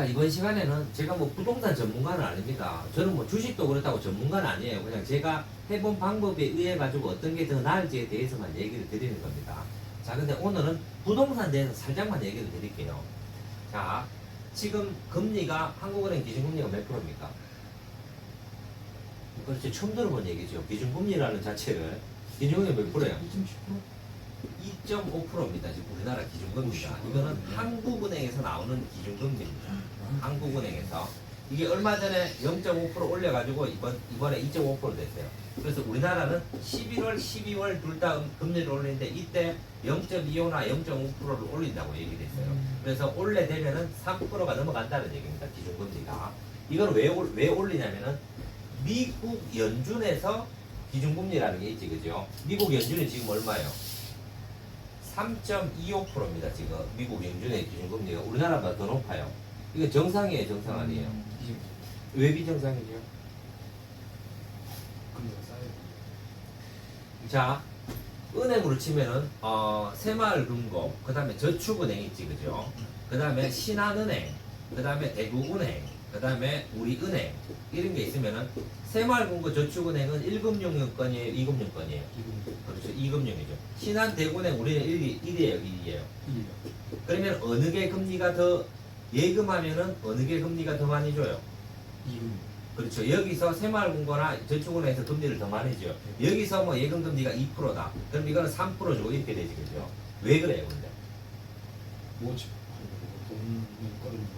자, 이번 시간에는 제가 뭐 부동산 전문가는 아닙니다. 저는 뭐 주식도 그렇다고 전문가는 아니에요. 그냥 제가 해본 방법에 의해 가지고 어떤 게 더 나을지에 대해서만 얘기를 드리는 겁니다. 자, 근데 오늘은 부동산 대해서 살짝만 얘기를 드릴게요. 자, 지금 금리가 한국은행 기준금리가 몇 프로입니까? 그렇지, 처음 들어본 얘기죠. 기준금리라는 자체를. 기준금리 몇 프로예요? 2.5%입니다. 지금 우리나라 기준금리가. 이거는 한국은행에서 나오는 기준금리입니다. 한국은행에서. 이게 얼마 전에 0.5% 올려가지고 이번에 2.5% 됐어요. 그래서 우리나라는 11월, 12월 둘 다 금리를 올리는데 이때 0.25나 0.5%를 올린다고 얘기됐어요. 그래서 올해 되면은 3%가 넘어간다는 얘기입니다. 기준금리가. 이건 왜 올리냐면은 미국 연준에서 기준금리라는 게 있지, 그죠? 미국 연준이 지금 얼마예요? 3.25%입니다. 지금 미국 연준의 기준금리가 우리나라보다 더 높아요. 이거 정상이에요, 정상 아니에요? 왜 비정상이죠? 자, 은행으로 치면은 새마을금고, 그 다음에 저축은행 있지, 그죠? 그 다음에 신한은행, 그 다음에 대구은행, 그 다음에 우리은행 이런 게 있으면은 새마을금고 저축은행은 1금융권이에요, 2금융권이에요? 그렇죠, 2금융이죠. 신한 대구은행 우리는 1이에요, 2이에요? 그러면 어느 게 금리가 더 예금하면은 어느 게 금리가 더 많이 줘요? 2금. 그렇죠. 여기서 새마을금고나 저축은행에서 금리를 더 많이 줘요. 여기서 뭐 예금 금리가 2%다. 그럼 이거는 3% 주고 이렇게 되지, 그죠? 왜 그래요, 근데? 뭐지?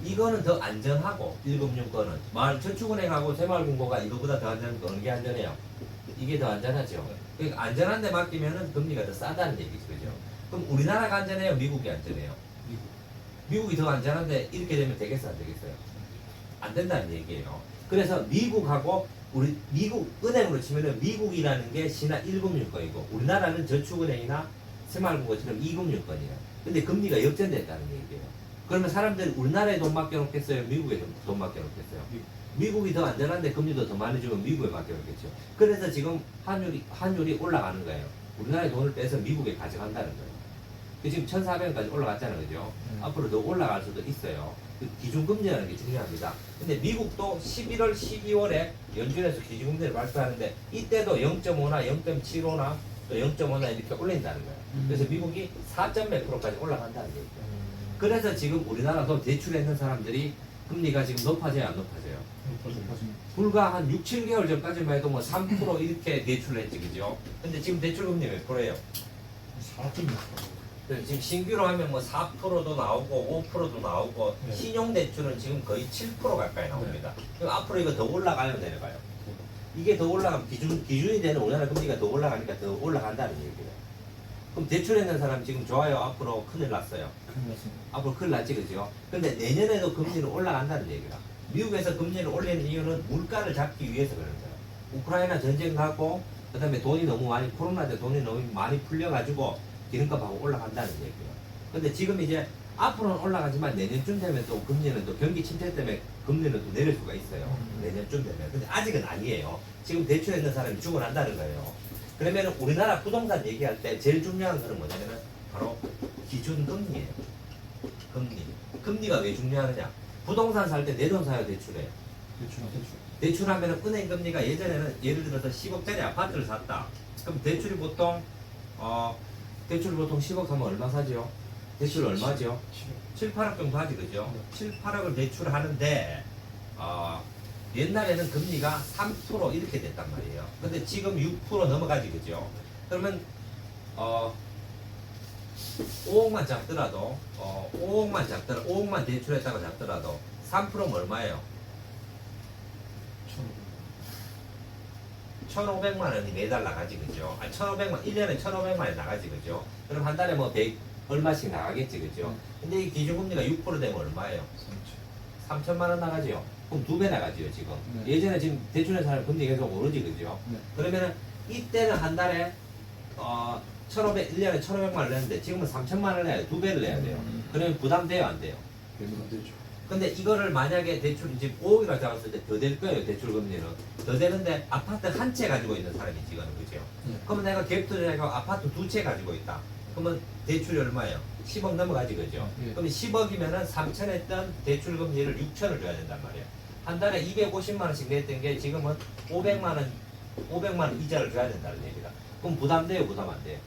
이거는 더 안전하고 1금융권은 저축은행하고 새마을금고가 이거보다 더 안전한 거 어느 게 안전해요? 이게 더 안전하죠. 그러니까 안전한 데 맡기면은 금리가 더 싸다는 얘기죠, 그죠? 그럼 우리나라가 안전해요, 미국이 안전해요? 미국이 더 안전한데 이렇게 되면 되겠어요, 안 되겠어요? 안 된다는 얘기예요. 그래서 미국하고 우리 미국 은행으로 치면은 미국이라는 게 신한 1금융권이고 우리나라는 저축은행이나 새마을금고처럼 2금융권이에요. 근데 금리가 역전됐다는 얘기예요. 그러면 사람들이 우리나라에 돈 맡겨놓겠어요? 미국에 돈 맡겨놓겠어요? 미국이 더 안전한데 금리도 더 많이 주면 미국에 맡겨놓겠죠. 그래서 지금 환율이 올라가는 거예요. 우리나라에 돈을 빼서 미국에 가져간다는 거예요. 지금 1,400원까지 올라갔잖아요, 그죠? 앞으로 더 올라갈 수도 있어요. 그 기준금리라는 게 중요합니다. 근데 미국도 11월, 12월에 연준에서 기준금리를 발표하는데 이때도 0.5나 0.75나 또 0.5나 이렇게 올린다는 거예요. 그래서 미국이 4.몇 %까지 올라간다는 얘기예요. 그래서 지금 우리나라도 대출했는 사람들이 금리가 지금 높아져요, 안 높아져요? 불과 한 6, 7개월 전까지만 해도 뭐 3% 이렇게 대출을 했지, 그죠? 근데 지금 대출금리 몇 %예요? 4.6%. 지금 신규로 하면 뭐 4%도 나오고 5%도 나오고 네. 신용대출은 지금 거의 7% 가까이 나옵니다. 그럼 앞으로 이거 더 올라가요, 내려가요? 이게 더 올라가면 기준이 되는 우리나라 금리가 더 올라가니까 더 올라간다는 얘기예요. 그럼 대출했는 사람 지금 좋아요, 앞으로 큰일 났어요? 앞으로 큰일 났지, 그죠? 근데 내년에도 금리는 올라간다는 얘기라. 미국에서 금리를 올리는 이유는 물가를 잡기 위해서 그런 거예요. 우크라이나 전쟁하고 그다음에 돈이 너무 많이 코로나 때 돈이 너무 많이 풀려가지고 기름값하고 올라간다는 얘기예요. 근데 지금 이제 앞으로는 올라가지만 내년쯤 되면 또 금리는 또 경기 침체 때문에 금리는 또 내릴 수가 있어요. 내년쯤 되면. 근데 아직은 아니에요. 지금 대출했는 사람이 죽어난다는 거예요. 그러면 우리나라 부동산 얘기할 때 제일 중요한 거는 뭐냐면은 바로 기준금리예요. 금리가 왜 중요하느냐? 부동산 살 때 내 돈 사요, 대출해요? 대출하면은 은행 금리가 예전에는 예를 들어서 10억짜리 아파트를 샀다. 그럼 대출이 보통 10억 사면 얼마 사죠? 대출 얼마죠? 7, 8억 정도 하지, 그죠? 7, 8억을 대출하는데 옛날에는 금리가 3% 이렇게 됐단 말이에요. 근데 지금 6% 넘어가지, 그죠? 그러면 5억만 잡더라도 5억만 대출했다고 잡더라도 3%면 얼마예요? 1,500만 원이 매달 나가지, 그죠? 1년에 1,500만 원이 나가지, 그죠? 그럼 한 달에 뭐 100 얼마씩 나가겠지, 그죠? 근데 이 기준금리가 6% 되면 얼마예요? 3천만 원 나가지요? 그럼 2배 나가지요, 지금. 네. 예전에 지금 대출한 사람 금리 계속 오르지, 그죠? 네. 그러면은 이때는 한 달에 1년에 1,500만 원 내는데 지금은 3천만 원 내야 돼요. 2배를 내야 돼요. 그러면 부담돼요, 안 돼요? 근데 이거를 만약에 대출 이제 5억이라고 잡았을 때 더 될 거예요, 대출 금리는. 더 되는데 아파트 한 채 가지고 있는 사람이 지금, 그죠? 네. 그러면 내가 갭투자해서 아파트 2채 가지고 있다. 그러면 대출이 얼마예요? 10억 넘어가지 그죠? 예. 그럼 10억이면은 3천 했던 대출 금리를 6천을 줘야 된단 말이에요. 한 달에 250만 원씩 냈던 게 지금은 500만 원 이자를 줘야 된다는 얘기다. 그럼 부담돼요, 부담 안 돼요?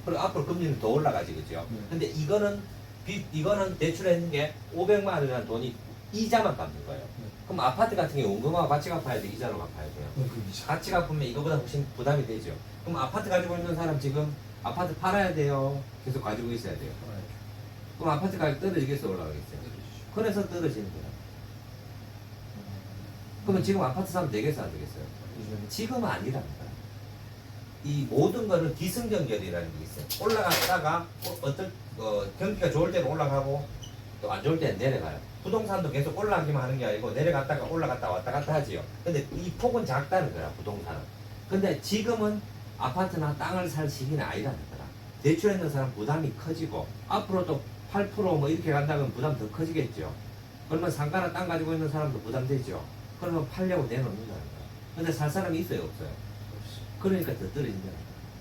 그리고 앞으로 금리는 더 올라가지 그죠? 네. 근데 이거는 대출했는 게 500만 원이라는 돈이 이자만 갚는 거예요. 그럼 아파트 같은 경우 원금하고 같이 갚아야 돼, 이자로 갚아야 돼요. 원금이자. 같이 갚으면 이거보다 훨씬 부담이 되죠. 그럼 아파트 가지고 있는 사람 지금 아파트 팔아야 돼요. 계속 가지고 있어야 돼요. 그럼 아파트 가격 떨어지겠어, 올라가겠어요? 그래서 떨어지는 거야. 그러면 지금 아파트 사면 되겠어, 안 되겠어요? 지금은 아니랍니다. 이 모든 거는 기승전결이라는 게 있어요. 올라갔다가 경기가 좋을 때는 올라가고 또 안 좋을 때는 내려가요. 부동산도 계속 올라가기만 하는 게 아니고 내려갔다가 올라갔다 왔다 갔다 하지요. 근데 이 폭은 작다는 거야, 부동산은. 근데 지금은 아파트나 땅을 살 시기는 아니라는 거라. 대출했는 사람 부담이 커지고 앞으로도 8%뭐 이렇게 간다면 부담 더 커지겠죠. 그러면 상가나 땅 가지고 있는 사람도 부담되죠. 그러면 팔려고 내놓는다는 거야. 근데 살 사람이 있어요, 없어요? 그러니까 더 떨어진다는 거야.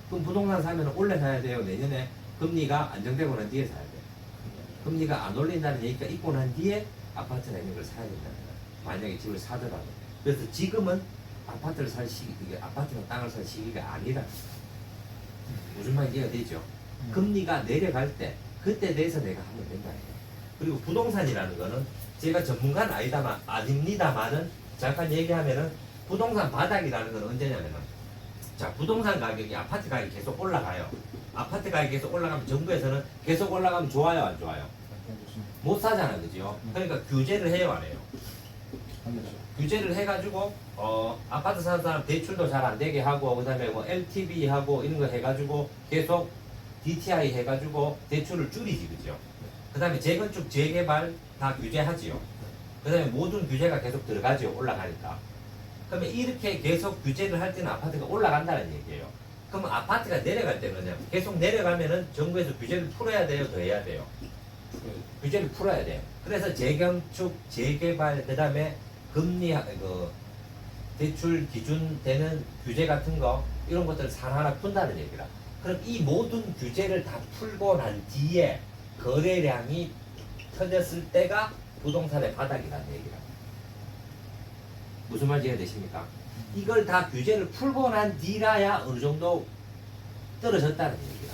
그럼 부동산 사면 올해 사야 돼요? 내년에 금리가 안정되고 난 뒤에 사야 돼요? 금리가 안 올린다는 얘기가 있고 난 뒤에 아파트나 이런 걸 사야 된다는 거야. 만약에 집을 사더라도. 그래서 지금은 아파트를 살 시기, 이게 아파트나 땅을 살 시기가 아니라. 무슨 말인지 이해가 되죠? 금리가 내려갈 때, 그때 대해서 내가 하면 된다. 그리고 부동산이라는 거는 제가 전문가는 아닙니다만은 잠깐 얘기하면은 부동산 바닥이라는 건 언제냐면은 자, 부동산 가격이 아파트 가격이 계속 올라가요. 아파트 가격이 계속 올라가면 정부에서는 계속 올라가면 좋아요, 안 좋아요? 못 사잖아, 그죠? 그러니까 규제를 해요, 안 해요? 규제를 해가지고 아파트 사는 사람 대출도 잘 안 되게 하고 그다음에 뭐 LTV 하고 이런 거 해가지고 계속 DTI 해가지고 대출을 줄이지, 그죠? 그다음에 재건축, 재개발 다 규제하지요. 그다음에 모든 규제가 계속 들어가죠, 올라가니까. 그러면 이렇게 계속 규제를 할 때는 아파트가 올라간다는 얘기예요. 그러면 아파트가 내려갈 때는요, 계속 내려가면은 정부에서 규제를 풀어야 돼요, 더 해야 돼요? 규제를 풀어야 돼요. 그래서 재건축, 재개발, 그 다음에 금리, 대출 기준 되는 규제 같은 거, 이런 것들을 하나하나 푼다는 얘기라. 그럼 이 모든 규제를 다 풀고 난 뒤에 거래량이 터졌을 때가 부동산의 바닥이라는 얘기라. 무슨 말인지 이해되십니까? 이걸 다 규제를 풀고 난 뒤라야 어느 정도 떨어졌다는 얘기야.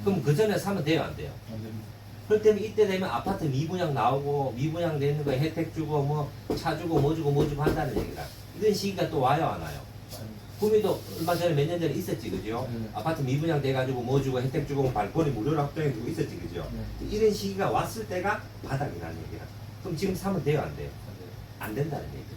그럼 그 전에 사면 돼요, 안 돼요? 그렇기 때문에 이때 되면 아파트 미분양 나오고 미분양 되는 거에 혜택 주고 뭐 차 주고 뭐 주고 뭐 주고 한다는 얘기다. 이런 시기가 또 와요, 안 와요? 구미도 얼마 전에 몇 년 전에 있었지, 그죠? 아파트 미분양 돼가지고 뭐 주고 혜택 주고 뭐 발코니 무료로 확정해주고 있었지, 그죠? 이런 시기가 왔을 때가 바닥이라는 얘기라. 그럼 지금 사면 돼요, 안 돼요? 안 된다는 얘기다.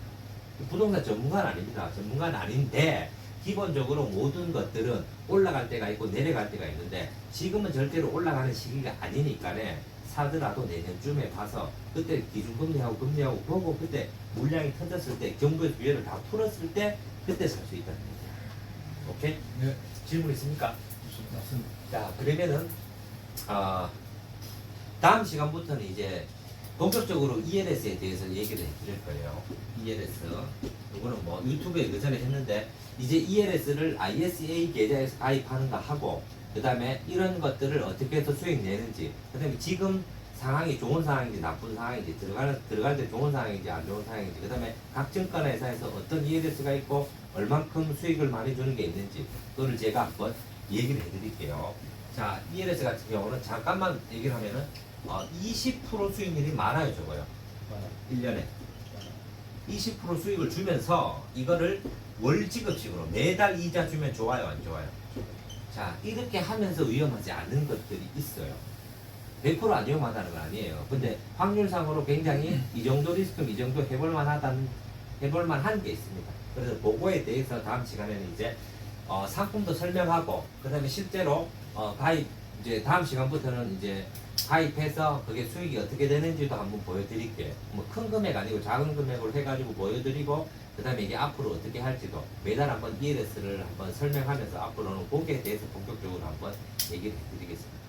부동산 전문가는 아닙니다. 전문가는 아닌데 기본적으로 모든 것들은 올라갈 때가 있고 내려갈 때가 있는데 지금은 절대로 올라가는 시기가 아니니까네 사더라도 내년쯤에 봐서 그때 기준금리하고 금리하고 보고 그때 물량이 터졌을 때 정부의 규제를 다 풀었을 때 그때 살 수 있다는 얘기야. 오케이? 네. 질문 있습니까? 맞습니다. 자, 그러면은 다음 시간부터는 이제 본격적으로 ELS에 대해서 얘기를 해드릴 거예요. ELS. 이거는 뭐 유튜브에 그 전에 했는데 이제 ELS를 ISA 계좌에서 가입하는가 하고 그 다음에 이런 것들을 어떻게 해서 수익 내는지 그 다음에 지금 상황이 좋은 상황인지 나쁜 상황인지 들어갈 때 좋은 상황인지 안 좋은 상황인지 그 다음에 각 증권 회사에서 어떤 ELS가 있고 얼만큼 수익을 많이 주는 게 있는지 그거를 제가 한번 얘기를 해드릴게요. 자, ELS 같은 경우는 잠깐만 얘기를 하면은 20% 수익률이 많아요, 저거요. 1년에. 20% 수익을 주면서 이거를 월지급식으로 매달 이자 주면 좋아요, 안 좋아요? 자, 이렇게 하면서 위험하지 않은 것들이 있어요. 100%안 위험하다는 건 아니에요. 근데 확률상으로 굉장히 이 정도 리스크면 이 정도 해볼만한 게 있습니다. 그래서 그거에 대해서 다음 시간에는 이제 상품도 설명하고 그 다음에 실제로 가입 이제 다음 시간부터는 이제 가입해서 그게 수익이 어떻게 되는지도 한번 보여드릴게요. 뭐 큰 금액 아니고 작은 금액으로 해가지고 보여드리고 그 다음에 이게 앞으로 어떻게 할지도 매달 한번 ELS를 한번 설명하면서 앞으로는 거기에 대해서 본격적으로 한번 얘기를 해드리겠습니다.